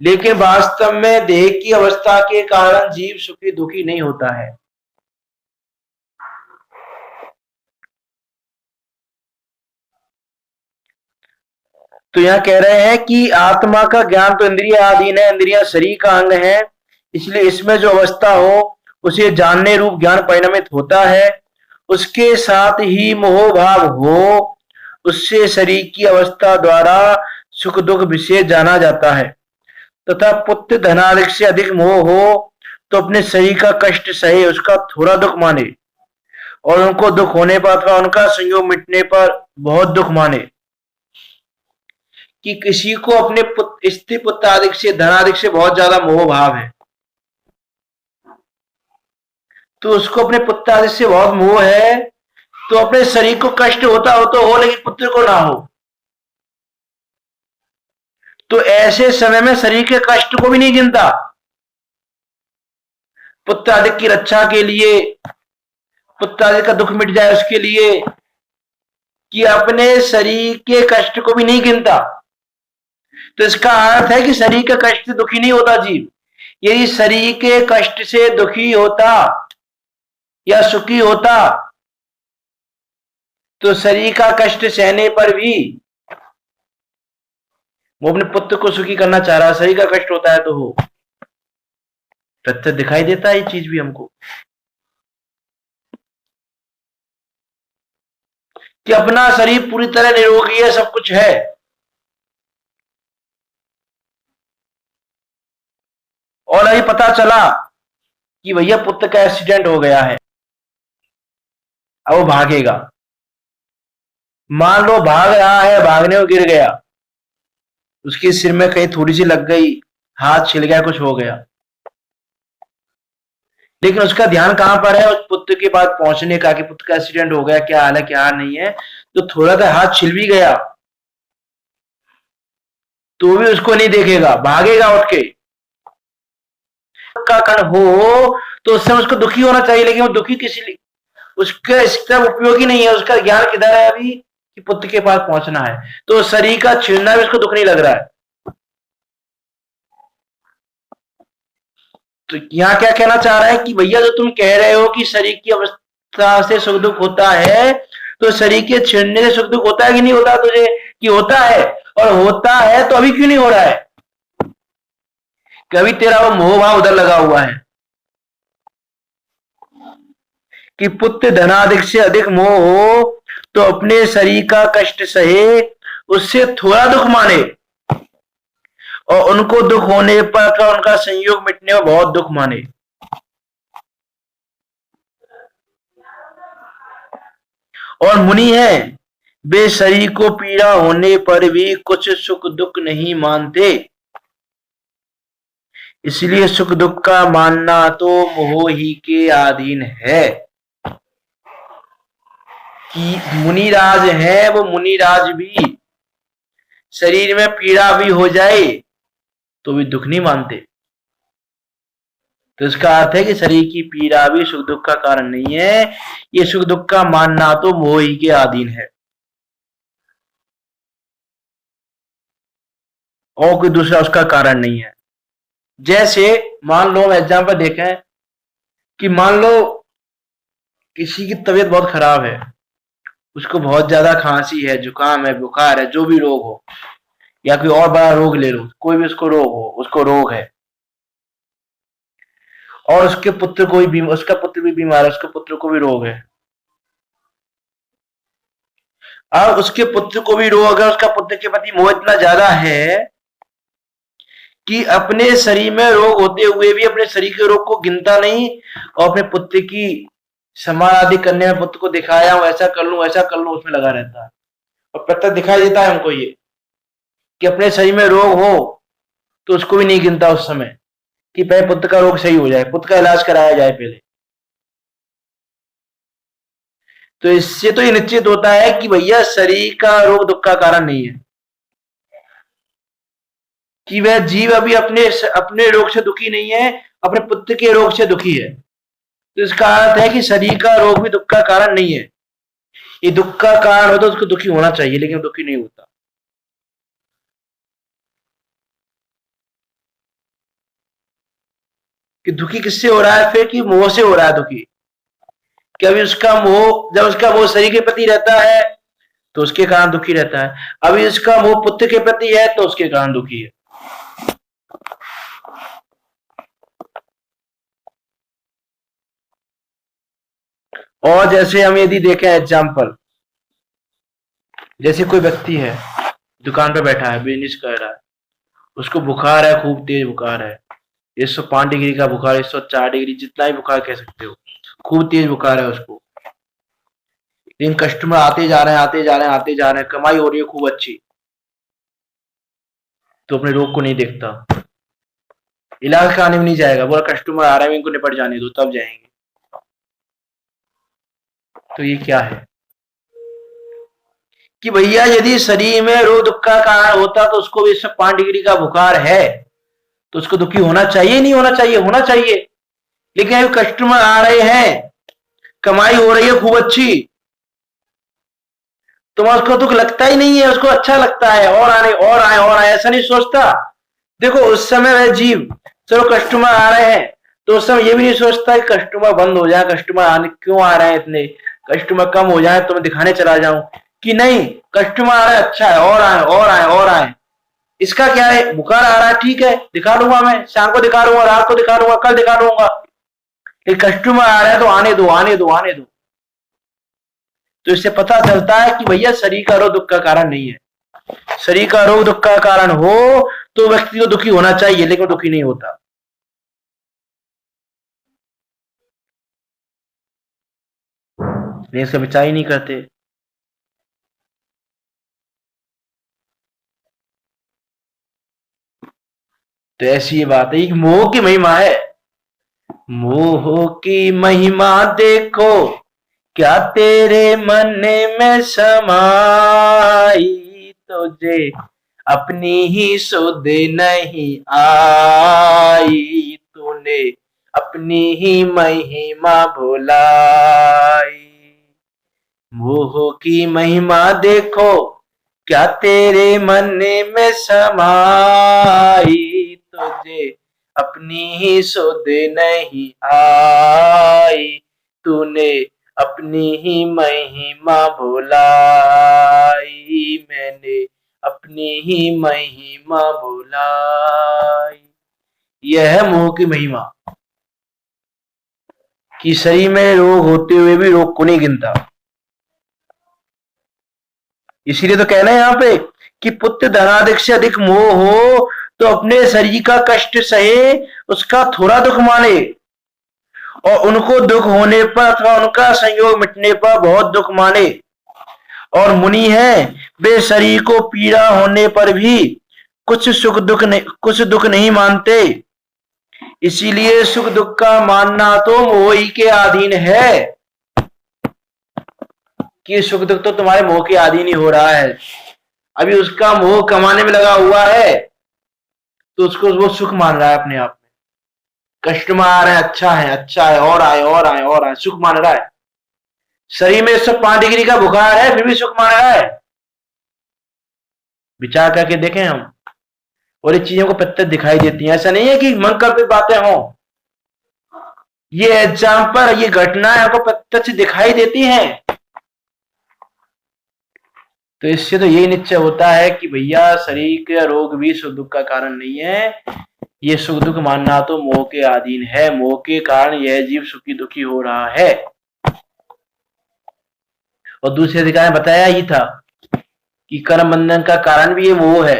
Speaker 1: लेकिन वास्तव में देह की अवस्था के कारण जीव सुखी दुखी नहीं होता है। तो यहां कह रहे हैं कि आत्मा का ज्ञान तो इंद्रिय अधीन है, इंद्रिया शरीर का अंग है, इसलिए इसमें जो अवस्था हो उसे जानने रूप ज्ञान परिणमित होता है। उसके साथ ही मोह भाव हो, उससे शरीर की अवस्था द्वारा सुख दुख विशेष जाना जाता है। तथा पुत्र धनाधिक से अधिक मोह हो तो अपने शरीर का कष्ट सहे, उसका थोड़ा दुख माने, और उनको दुख होने पर अथवा उनका संयोग मिटने पर बहुत दुख माने। कि किसी को अपने स्त्री पुत्र आदि से, धनाधिक से बहुत ज्यादा मोह भाव है, तो उसको अपने पुत्र आदि से बहुत मोह है, तो अपने शरीर को कष्ट होता हो तो हो, लेकिन पुत्र को ना हो। तो ऐसे समय में शरीर के कष्ट को भी नहीं गिनता। पुत्र आदि की रक्षा के लिए, पुत्र आदि का दुख मिट जाए उसके लिए, कि अपने शरीर के कष्ट को भी नहीं गिनता। तो इसका अर्थ है कि शरीर के कष्ट से दुखी नहीं होता जीव। यदि शरीर के कष्ट से दुखी होता या सुखी होता, तो शरीर का कष्ट सहने पर भी वो अपने पुत्र को सुखी करना चाह रहा। शरीर का कष्ट होता है तो हो, प्रत्यक्ष दिखाई देता है ये चीज भी हमको, कि अपना शरीर पूरी तरह निरोगी है, सब कुछ है, और अभी पता चला कि भैया पुत्र का एक्सीडेंट हो गया है, अब वो भागेगा। मान लो भाग रहा है, भागने को गिर गया, उसके सिर में कहीं थोड़ी सी लग गई, हाथ छिल गया, कुछ हो गया, लेकिन उसका ध्यान कहां पर है? उस पुत्र के पास पहुंचने का, कि पुत्र का एक्सीडेंट हो गया, क्या हाल है क्या हाल नहीं है। तो थोड़ा सा हाथ छिल भी गया तो भी उसको नहीं देखेगा, भागेगा उठ के। का कण हो तो उस समय उसको दुखी होना चाहिए, लेकिन वो दुखी किसी लिए, उसका इसका उपयोगी नहीं है। उसका ज्ञान किधर है अभी? कि पुत्र के पास पहुंचना है। तो शरीर का छीनना भी उसको दुख नहीं लग रहा है। तो यहाँ क्या कहना चाह रहा है कि भैया जो तुम कह रहे हो कि शरीर की अवस्था से सुख दुख होता है, तो शरीर के छीनने से सुख दुख होता है कि नहीं होता तुझे? कि होता है, और होता है तो अभी क्यों नहीं हो रहा है? कभी तेरा वो मोह भाव उधर लगा हुआ है कि पुत्र धनाधिक से अधिक मोह हो तो अपने शरीर का कष्ट सहे, उससे थोड़ा दुख माने, और उनको दुख होने पर अथवा उनका संयोग मिटने में बहुत दुख माने। और मुनि है, वे शरीर को पीड़ा होने पर भी कुछ सुख दुख नहीं मानते, इसलिए सुख दुख का मानना तो मोह ही के अधीन है। कि मुनिराज है, वो मुनिराज भी शरीर में पीड़ा भी हो जाए तो भी दुख नहीं मानते। तो इसका अर्थ है कि शरीर की पीड़ा भी सुख दुख का कारण नहीं है, ये सुख दुख का मानना तो मोह ही के अधीन है, और कोई दूसरा उसका कारण नहीं है। जैसे मान लो, हम एग्जाम्पल देखें कि मान लो किसी की तबीयत बहुत खराब है, उसको बहुत ज्यादा खांसी है, जुकाम है, बुखार है, जो भी रोग हो, या कोई और बड़ा रोग ले लो, कोई भी उसको रोग हो, उसको रोग है, और उसके पुत्र को भी, उसका पुत्र भी बीमार है, उसके पुत्र को भी रोग है। अब उसके पुत्र को भी रोग है, उसका पुत्र के प्रति मोह इतना ज्यादा है कि अपने शरीर में रोग होते हुए भी अपने शरीर के रोग को गिनता नहीं, और अपने पुत्र की सम्मान आदि करने में, पुत्र को दिखाया हूं, ऐसा कर लूं ऐसा कर लूं, उसमें लगा रहता है। और प्रत्यक्ष दिखाई देता है हमको ये, कि अपने शरीर में रोग हो तो उसको भी नहीं गिनता उस समय, कि पहले पुत्र का रोग सही हो जाए, पुत्र का इलाज कराया जाए पहले। तो इससे तो ये निश्चित होता है कि भैया शरीर का रोग दुख का कारण नहीं है, कि वह जीव अभी अपने अपने रोग से दुखी नहीं है, अपने पुत्र के रोग से दुखी है। तो इसका अर्थ है कि शरीर का रोग भी दुख का कारण नहीं है। ये दुख का कारण हो तो उसको दुखी होना चाहिए, लेकिन दुखी नहीं होता। कि दुखी किससे हो रहा है फिर? कि मोह से हो रहा है दुखी। कि अभी उसका मोह, जब उसका मोह शरीर के प्रति रहता है तो उसके कारण दुखी रहता है, अभी उसका मोह पुत्र के प्रति है तो उसके कारण दुखी है। और जैसे हम यदि देखें एग्जाम्पल, जैसे कोई व्यक्ति है, दुकान पे बैठा है, बिजनेस कर रहा है, उसको बुखार है, खूब तेज बुखार है, 105 डिग्री का बुखार, 104 डिग्री, जितना ही बुखार कह सकते हो, खूब तेज बुखार है उसको। लेकिन कस्टमर आते जा रहे हैं, आते जा रहे हैं, आते जा रहे हैं, कमाई हो रही है खूब अच्छी, तो अपने रोग को नहीं देखता, इलाज कराने में नहीं जाएगा, बोला कस्टमर आ रहा है, इनको निपट जाने दो तब जाएंगे। तो ये क्या है कि भैया यदि शरीर में रोग दुख का कारण होता तो उसको भी 105 डिग्री का बुखार है तो उसको दुखी होना चाहिए नहीं होना चाहिए? होना चाहिए। लेकिन अभी कस्टमर आ रहे हैं, कमाई हो रही है खूब अच्छी, तो उसको दुख लगता ही नहीं है, उसको अच्छा लगता है और आने और आए और आए, ऐसा नहीं सोचता। देखो उस समय वह जीव, चलो कस्टमर आ रहे हैं तो उस समय ये भी नहीं सोचता कि कस्टमर बंद हो जाए, कस्टमर आने क्यों आ रहे हैं इतने, कस्टमर कम हो जाए तो मैं दिखाने चला जाऊं, कि नहीं कस्टमर आ रहा है अच्छा है और आए और आए और आए। इसका क्या है, बुखार आ रहा है ठीक है दिखा लूंगा, मैं शाम को दिखा लूंगा, रात को दिखा लूंगा, कल दिखा लूंगा, लेकिन कस्टमर आ रहा है तो आने दो आने दो आने दो। तो इससे पता चलता है कि भैया शरीर का रोग दुख का कारण नहीं है। शरीर का रोग दुख का कारण हो तो व्यक्ति को दुखी होना चाहिए, लेकिन दुखी नहीं होता। इसका विचार ही नहीं करते। तो ऐसी ये बात है, मोह की महिमा है। मोह की महिमा देखो क्या तेरे मन में समाई, तुझे अपनी ही सुध नहीं आई, तूने अपनी ही महिमा भुलाई। मोह की महिमा देखो क्या तेरे मन में समाई, तुझे अपनी ही सुध नहीं आई, तूने अपनी ही महिमा भुलाई, मैंने अपनी ही महिमा भुलाई। यह है मोह की महिमा कि शरीर में रोग होते हुए भी रोग को नहीं गिनता। इसीलिए तो कहना है यहाँ पे कि पुत्र धनाधिक से अधिक मोह हो तो अपने शरीर का कष्ट सहे, उसका थोड़ा दुख माने, और उनको दुख होने पर अथवा उनका संयोग मिटने पर बहुत दुख माने। और मुनि है वे शरीर को पीड़ा होने पर भी कुछ दुख नहीं मानते। इसीलिए सुख दुख का मानना तो मोह ही के अधीन है, कि सुख दुख तो तुम्हारे मोह के अधीन ही हो रहा है। अभी उसका मोह कमाने में लगा हुआ है तो उसको वो सुख मान रहा है अपने आप में। कष्ट में आ रहे हैं अच्छा है और आए और आए और आए, सुख मान रहा है। शरीर में 105 डिग्री का बुखार है फिर भी सुख मान रहा है। विचार करके देखें हम, और ये चीजों को प्रत्यक्ष दिखाई देती हैं। ऐसा नहीं है कि मन कल्पित बातें हों, ये एग्जाम्पल, ये घटनाएं आपको प्रत्यक्ष दिखाई देती हैं। तो इससे तो यही निश्चय होता है कि भैया शरीर के रोग भी सुख दुख का कारण नहीं है, ये सुख दुख मानना तो मोह के अधीन है। मोह के कारण यह जीव सुखी दुखी हो रहा है। और दूसरे अधिकार में बताया ही था कि कर्म बंधन का कारण भी ये मोह है।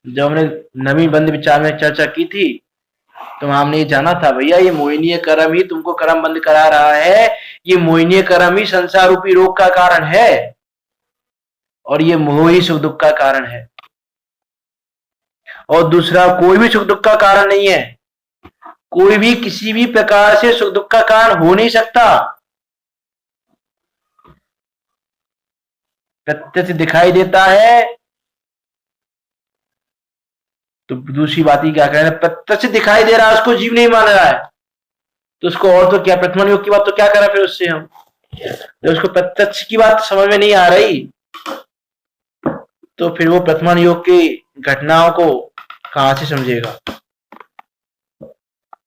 Speaker 1: जब हमने नवी बंद विचार में चर्चा की थी तो हमने ये जाना था भैया ये मोहिनीय कर्म ही तुमको कर्म बंद करा रहा है, ये मोहिनीय कर्म ही संसार रूपी रोग का कारण है, और ये मोह ही सुख दुख का कारण है, और दूसरा कोई भी सुख दुख का कारण नहीं है। कोई भी किसी भी प्रकार से सुख दुख का कारण हो नहीं सकता। प्रत्यक्ष दिखाई देता है तो दूसरी बात ही क्या करें, प्रत्यक्ष दिखाई दे रहा है उसको जीव नहीं मान रहा है तो उसको और तो क्या, प्रथम योग की बात तो क्या करें फिर उससे हम, जब उसको प्रत्यक्ष की बात समझ में नहीं आ रही तो फिर वो प्रथम योग की घटनाओं को कहां से समझेगा।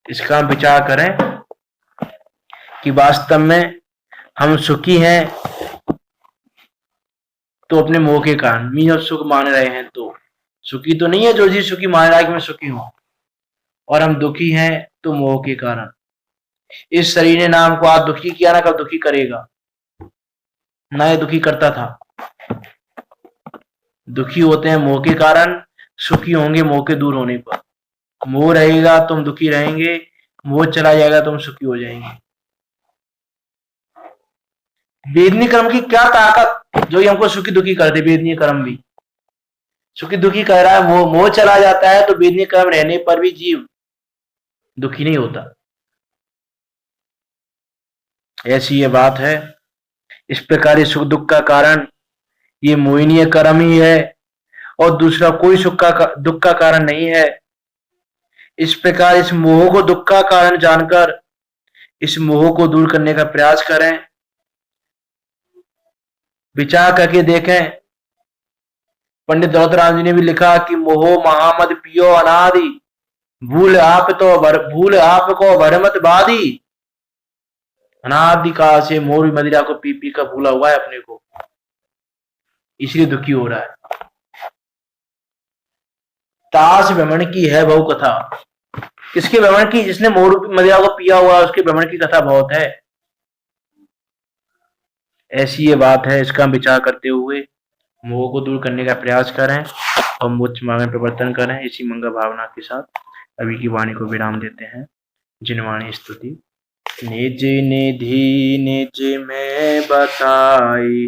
Speaker 1: इसका हम विचार करें कि वास्तव में हम सुखी हैं तो अपने मोह के कारण, मी और सुख मान रहे हैं तो सुखी तो नहीं है जो जी सुखी मान रहा है कि मैं सुखी हूं, और हम दुखी हैं तो मोह के कारण। इस शरीर ने नाम को आज दुखी किया ना कब दुखी करेगा, ना ये दुखी करता था। दुखी होते हैं मोह के कारण, सुखी होंगे मोह के दूर होने पर। मोह रहेगा तुम दुखी रहेंगे, मोह चला जाएगा तुम सुखी हो जाएंगे। वेदनीय कर्म की क्या ताकत जो हमको सुखी दुखी कर दे। वेदनीय कर्म भी सुखी दुखी कर रहा है, मोह चला जाता है तो वेदनीय कर्म रहने पर भी जीव दुखी नहीं होता। ऐसी ये बात है। इस प्रकार ये सुख दुख का कारण ये मोहिनीय कर्म ही है और दूसरा कोई सुख का दुख का कारण नहीं है। इस प्रकार इस मोह को दुख का कारण जानकर इस मोह को दूर करने का प्रयास करें, विचार करके देखें। पंडित दौलतराम जी ने भी लिखा कि मोह महामद पियो अनादि, भूल आप को भरमत बादी। अनादिकाल से मोर मदिरा को पी पी कर भूला हुआ है अपने को, इसलिए दुखी हो रहा है। ताश भ्रमण की है बहु कथा। किसके भ्रमण की? जिसने मोर मदिरा को पिया हुआ उसके भ्रमण की कथा बहुत है। ऐसी ये बात है। इसका विचार करते हुए मोह को दूर करने का प्रयास करें और मोक्ष मार्ग में प्रवर्तन करें। इसी मंगल भावना के साथ अभी की वाणी को विराम देते हैं। जिनवाणी स्तुति। निज निधि निज में बताई,